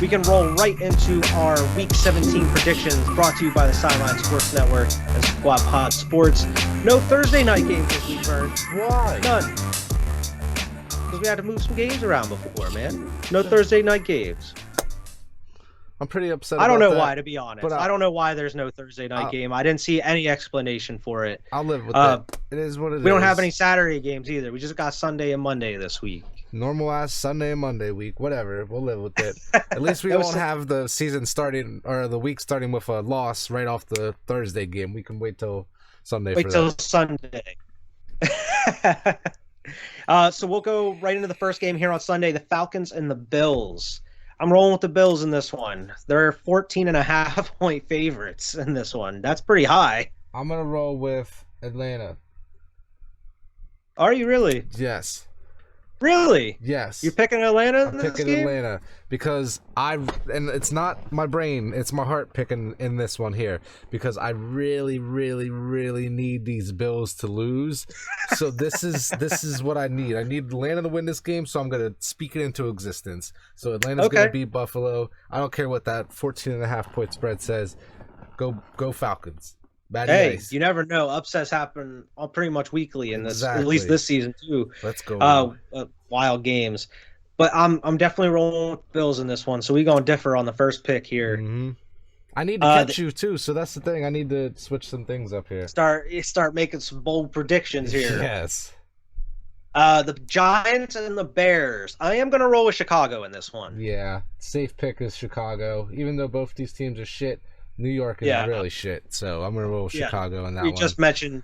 we can roll right into our Week 17 predictions brought to you by the Sideline Sports Network and Squad Pod Sports. No Thursday night games this week, Vern. Why? None. Because we had to move some games around before, man. No Thursday night games. I'm pretty upset I don't know about why, that, to be honest. but I don't know why there's no Thursday night game. I didn't see any explanation for it. I'll live with it. It is what it is. We don't have any Saturday games either. We just got Sunday and Monday this week. Normal ass Sunday and Monday week. Whatever. We'll live with it. At least we won't have the season starting or the week starting with a loss right off the Thursday game. We can wait till Sunday for that. Wait till Sunday. So we'll go right into the first game here on Sunday, the Falcons and the Bills. I'm rolling with the Bills in this one. They're 14.5 point favorites in this one. That's pretty high. I'm going to roll with Atlanta. Are you really? Yes. Really? Yes. You're picking Atlanta I'm picking Atlanta because and it's not my brain, it's my heart picking in this one here because I really, really, really need these Bills to lose. So this is what I need. I need Atlanta to win this game, so I'm going to speak it into existence. So Atlanta's going to beat Buffalo. I don't care what that 14.5 point spread says. Go Falcons. You never know. Upsets happen pretty much weekly in this, at least this season too. Let's go. Wild games, but I'm definitely rolling with Bills in this one. So we gonna differ on the first pick here. Mm-hmm. I need to catch you too, so that's the thing. I need to switch some things up here. Start making some bold predictions here. Yes. The Giants and the Bears. I am gonna roll with Chicago in this one. Yeah, safe pick is Chicago, even though both these teams are shit. New York is really shit, so I'm going to roll Chicago in that one. We just mentioned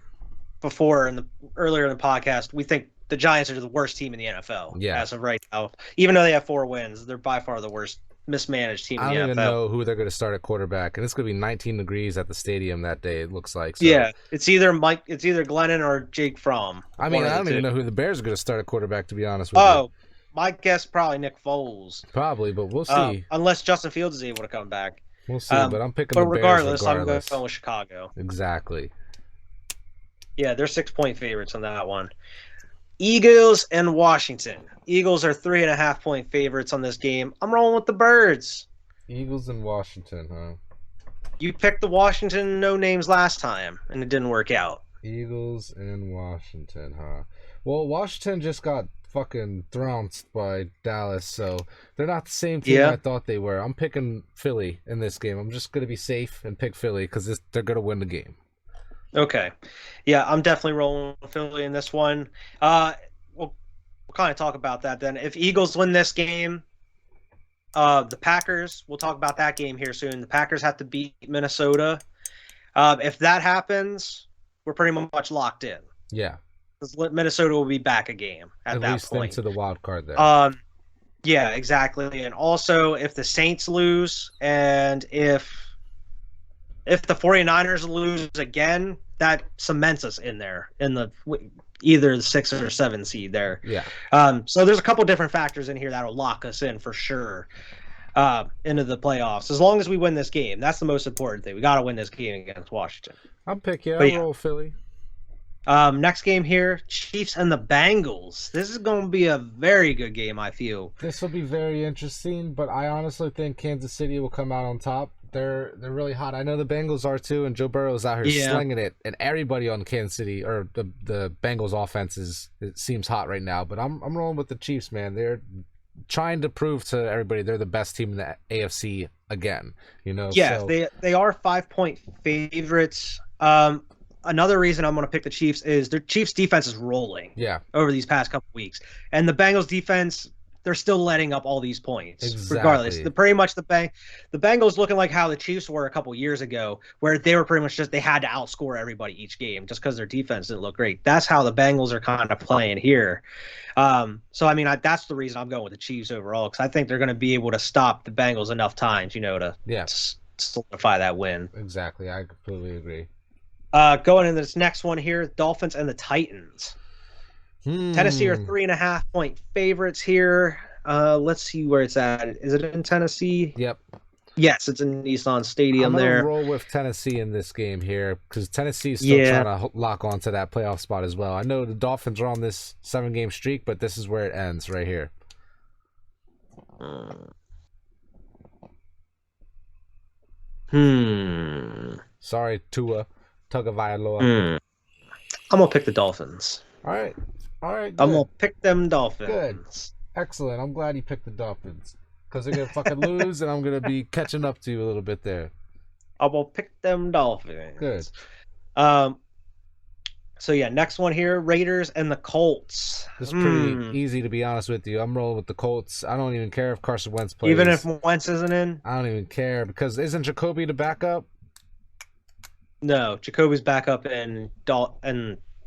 before earlier in the podcast, we think the Giants are the worst team in the NFL as of right now. Even though they have 4 wins, they're by far the worst mismanaged team in the NFL. I don't even know who they're going to start at quarterback, and it's going to be 19 degrees at the stadium that day, it looks like. So. Yeah, it's either Glennon or Jake Fromm. I mean, I don't even know who the Bears are going to start at quarterback, to be honest with you. Oh, my guess probably Nick Foles. Probably, but we'll see. Unless Justin Fields is able to come back. We'll see, but I'm picking the Bears regardless. I'm going with Chicago. Exactly. Yeah, they're 6-point favorites on that one. Eagles and Washington. Eagles are 3.5 point favorites on this game. I'm rolling with the Birds. Eagles and Washington, huh? You picked the Washington no names last time, and it didn't work out. Eagles and Washington, huh? Well, Washington just got fucking trounced by Dallas, so they're not the same team I thought they were. I'm picking Philly in this game. I'm just going to be safe and pick Philly because they're going to win the game. Okay. Yeah, I'm definitely rolling with Philly in this one. We'll kind of talk about that then. If Eagles win this game, the Packers, we'll talk about that game here soon. The Packers have to beat Minnesota. If that happens, we're pretty much locked in. Yeah. Because Minnesota will be back a game at that least point. Into the wild card there. Yeah, exactly. And also, if the Saints lose and if the 49ers lose again, that cements us in there in the either the 6 or 7 seed there. Yeah. So there's a couple different factors in here that'll lock us in for sure into the playoffs. As long as we win this game, that's the most important thing. We got to win this game against Washington. I'll pick I'll roll Philly. Next game here, Chiefs and the Bengals. This is going to be a very good game, I feel. This will be very interesting, but I honestly think Kansas City will come out on top. They're really hot. I know the Bengals are too, and Joe Burrow's out here slinging it, and everybody on Kansas City or the Bengals offense it seems hot right now. But I'm rolling with the Chiefs, man. They're trying to prove to everybody they're the best team in the AFC again. Yeah, so. They are 5-point favorites. Another reason I'm going to pick the Chiefs is their Chiefs defense is rolling over these past couple weeks. And the Bengals defense, they're still letting up all these points regardless. Pretty much the Bengals looking like how the Chiefs were a couple years ago, where they were pretty much they had to outscore everybody each game just because their defense didn't look great. That's how the Bengals are kind of playing here. So, I mean, that's the reason I'm going with the Chiefs overall, because I think they're going to be able to stop the Bengals enough times, to solidify that win. Exactly. I completely agree. Going into this next one here, Dolphins and the Titans. Tennessee are 3.5 point favorites here. Let's see where it's at. Is it in Tennessee? Yep. Yes, it's in Nissan Stadium there. I'm going to roll with Tennessee in this game here because Tennessee is still trying to lock onto that playoff spot as well. I know the Dolphins are on this 7-game streak, but this is where it ends right here. Sorry, Tua Tagovailoa. I'm gonna pick the Dolphins. All right, good. I'm gonna pick them Good, Dolphins. excellent. I'm glad you picked the Dolphins because they're gonna fucking lose, and I'm gonna be catching up to you a little bit there. I'm gonna pick them Dolphins. Good. So yeah, next one here, Raiders and the Colts. This is pretty easy, to be honest with you. I'm rolling with the Colts. I don't even care if Carson Wentz plays. Even if Wentz isn't in? I don't even care because isn't Jacoby the backup? No, Jacoby's back up in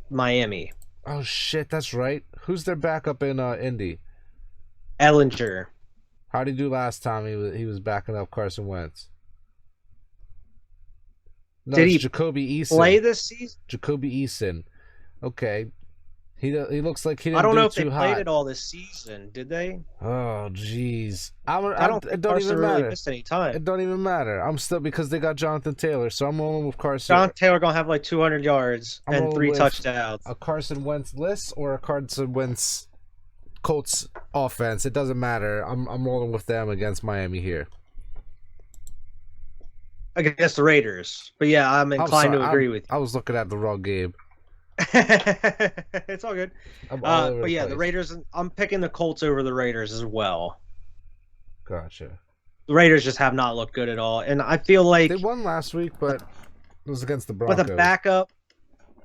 Miami. Oh shit, that's right. Who's their backup in Indy? Ellinger. How did he do last time he was backing up Carson Wentz? No, did he Jacoby Eason play this season? Jacoby Eason. Okay. He looks like he didn't. I don't know if they played it all this season. Did they? Oh jeez. It don't even matter. Really missed any time. It don't even matter. I'm still because they got Jonathan Taylor, so I'm rolling with Carson. Jonathan Taylor gonna have like 200 yards and 3 touchdowns. A Carson Wentz list or a Carson Wentz Colts offense. It doesn't matter. I'm rolling with them against Miami here. Against the Raiders, but yeah, I'm inclined to agree with you. I was looking at the wrong game. It's all good. But yeah, the Raiders. I'm picking the Colts over the Raiders as well. Gotcha. The Raiders just have not looked good at all, and I feel like they won last week, but it was against the Broncos. With a backup,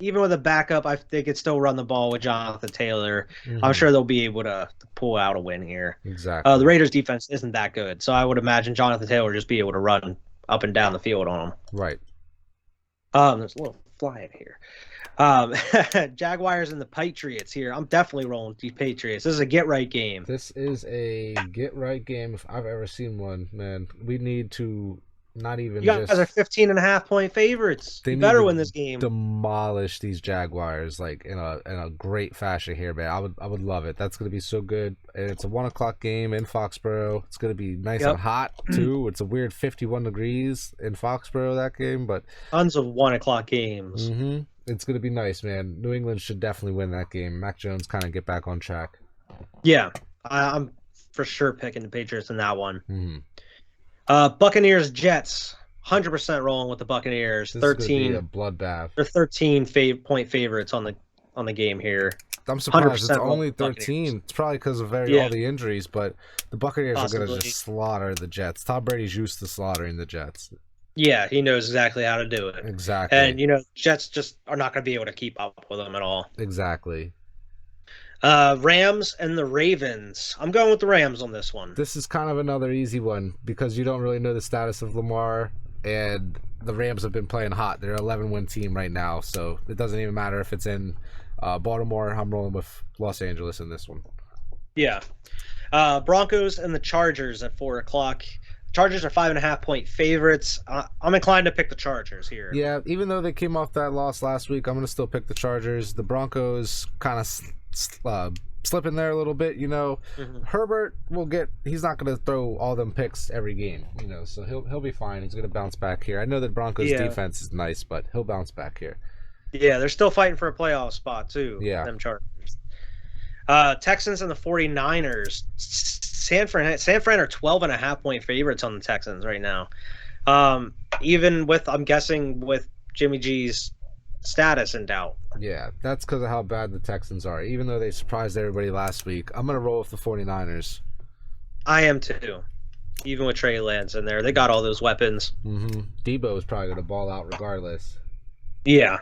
even with a backup, I think could still run the ball with Jonathan Taylor. I'm sure they'll be able to pull out a win here. Exactly. The Raiders' defense isn't that good, so I would imagine Jonathan Taylor just be able to run up and down the field on them. Right. There's a little fly in here. Jaguars and the Patriots here. I'm definitely rolling with the Patriots. This is a get-right game. This is a get-right game if I've ever seen one, man. We need to not even you guys are 15.5-point favorites. They better win this game. Demolish these Jaguars like in a great fashion here, man. I would love it. That's gonna be so good. And it's a 1:00 game in Foxborough. It's gonna be nice and hot too. It's a weird 51 degrees in Foxborough that game, but tons of 1:00 games. It's gonna be nice, man. New England should definitely win that game. Mac Jones kind of get back on track. Yeah, I'm for sure picking the Patriots in that one. Buccaneers Jets, 100% rolling with the Buccaneers. This 13 is a bloodbath. They're 13-point favorites on the game here. I'm surprised it's only 13. It's probably because of all the injuries, but the Buccaneers are going to just slaughter the Jets. Tom Brady's used to slaughtering the Jets. Yeah, he knows exactly how to do it. Exactly. And Jets just are not going to be able to keep up with them at all. Exactly. Rams and the Ravens. I'm going with the Rams on this one. This is kind of another easy one because you don't really know the status of Lamar, and the Rams have been playing hot. They're an 11-win team right now, so it doesn't even matter if it's in Baltimore. I'm rolling with Los Angeles in this one. Yeah. Broncos and the Chargers at 4:00. Chargers are 5.5-point favorites. I'm inclined to pick the Chargers here. Yeah, even though they came off that loss last week, I'm going to still pick the Chargers. The Broncos kind of slipping there a little bit, Herbert he's not going to throw all them picks every game, so he'll be fine. He's going to bounce back here. I know that Broncos defense is nice, but he'll bounce back here. Yeah, they're still fighting for a playoff spot too. Yeah. Them Chargers. Texans and the 49ers. San Fran are 12.5-point favorites on the Texans right now. Even with, I'm guessing, with Jimmy G's status in doubt. Yeah, that's because of how bad the Texans are. Even though they surprised everybody last week, I'm going to roll with the 49ers. I am too. Even with Trey Lance in there. They got all those weapons. Debo is probably going to ball out regardless. Yeah.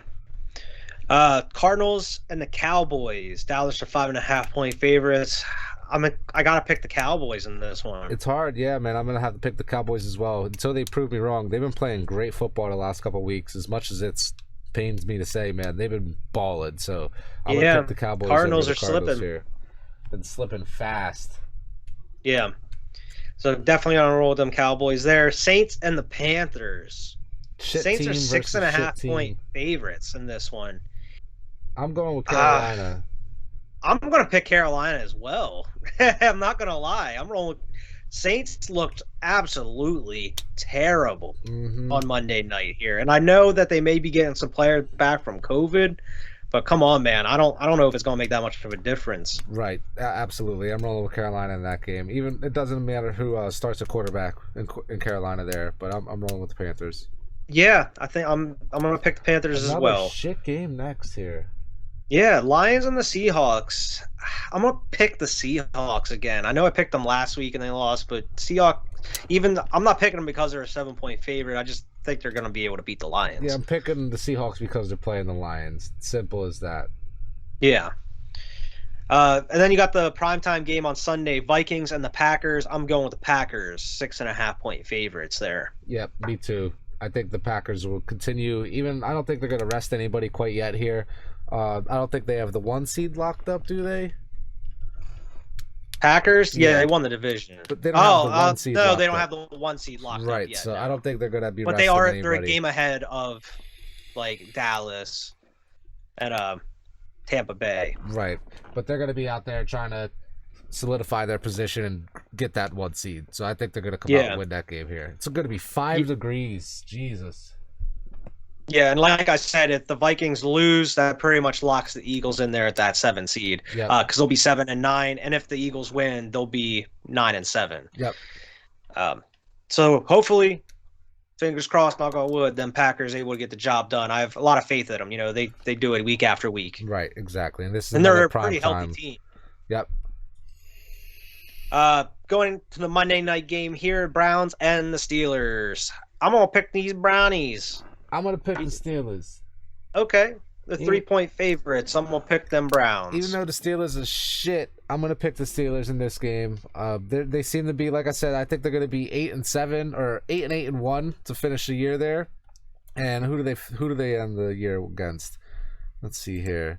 Cardinals and the Cowboys. Dallas are 5.5-point favorites. I got to pick the Cowboys in this one. It's hard, yeah, man. I'm going to have to pick the Cowboys as well. Until they prove me wrong. They've been playing great football the last couple of weeks. As much as it's pains me to say, man, they've been balling. So I'm going to pick the Cowboys. Cardinals are slipping. Here. Been slipping fast. Yeah. So definitely on a roll with them Cowboys there. Saints and the Panthers. Saints are 6.5-point favorites in this one. I'm going with Carolina. I'm going to pick Carolina as well. I'm not going to lie. I'm rolling. Saints looked absolutely terrible on Monday night here. And I know that they may be getting some players back from COVID, But come on, man, I don't know if it's gonna make that much of a difference. Right, absolutely. I'm rolling with Carolina in that game. Even it doesn't matter who starts a quarterback in Carolina there, but I'm rolling with the Panthers. Yeah, I think I'm gonna pick the Panthers as well. Shit game next here. Yeah, Lions and the Seahawks. I'm gonna pick the Seahawks again. I know I picked them last week and they lost, but Seahawks. I'm not picking them because they're a 7-point favorite. I just think they're gonna be able to beat the Lions. Yeah, I'm picking the Seahawks because they're playing the Lions. Simple as that. Yeah. And then you got the primetime game on Sunday, Vikings and the Packers. I'm going with the Packers, 6.5-point favorites there. Yep, me too. I think the Packers will continue. I don't think they're going to rest anybody quite yet here. I don't think they have the 1 seed locked up, do they? Packers? Yeah, they won the division. But they don't have the 1 seed no, locked they don't up. have the 1 seed locked up right, yet. So no. I don't think they're going to be But resting anybody. they're a game ahead of, like, Dallas and Tampa Bay. Right, but they're going to be out there trying to solidify their position and get that 1 seed. So I think they're going to come out and win that game here. It's going to be 5 degrees. Jesus. Yeah, and like I said, if the Vikings lose, that pretty much locks the Eagles in there at that 7 seed. Because they'll be 7-9, and if the Eagles win, they'll be 9-7. Yep. So hopefully, fingers crossed, knock on wood, them Packers able to get the job done. I have a lot of faith in them. You know, they do it week after week. Right, exactly. And they're a pretty healthy team. Yep. Going to the Monday night game here, Browns and the Steelers. I'm gonna pick these Brownies. I'm going to pick the Steelers. Okay. The 3-point favorites. I'm going to pick them Browns. Even though the Steelers are shit, I'm going to pick the Steelers in this game. They seem to be, like I said, I think they're going to be 8-7 or 8-1 to finish the year there. And who do they end the year against? Let's see here.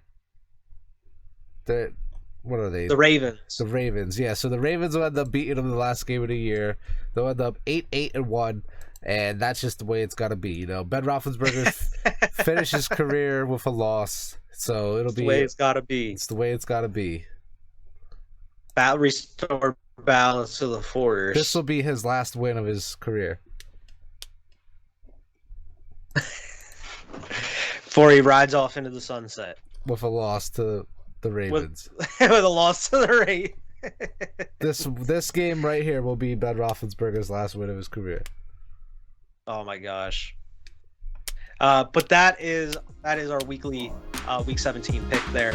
What are they? The Ravens. The Ravens, yeah. So the Ravens will end up beating them the last game of the year. They'll end up 8-1. And that's just the way it's got to be, you know. Ben Roethlisberger finished his career with a loss, so it'll be the way it's got to be. It's the way it's got to be. Restore balance to the force. This will be his last win of his career. Before he rides off into the sunset with a loss to the Ravens. With a loss to the Ravens. This game right here will be Ben Roethlisberger's last win of his career. Oh my gosh. But that is our weekly Week 17 pick there.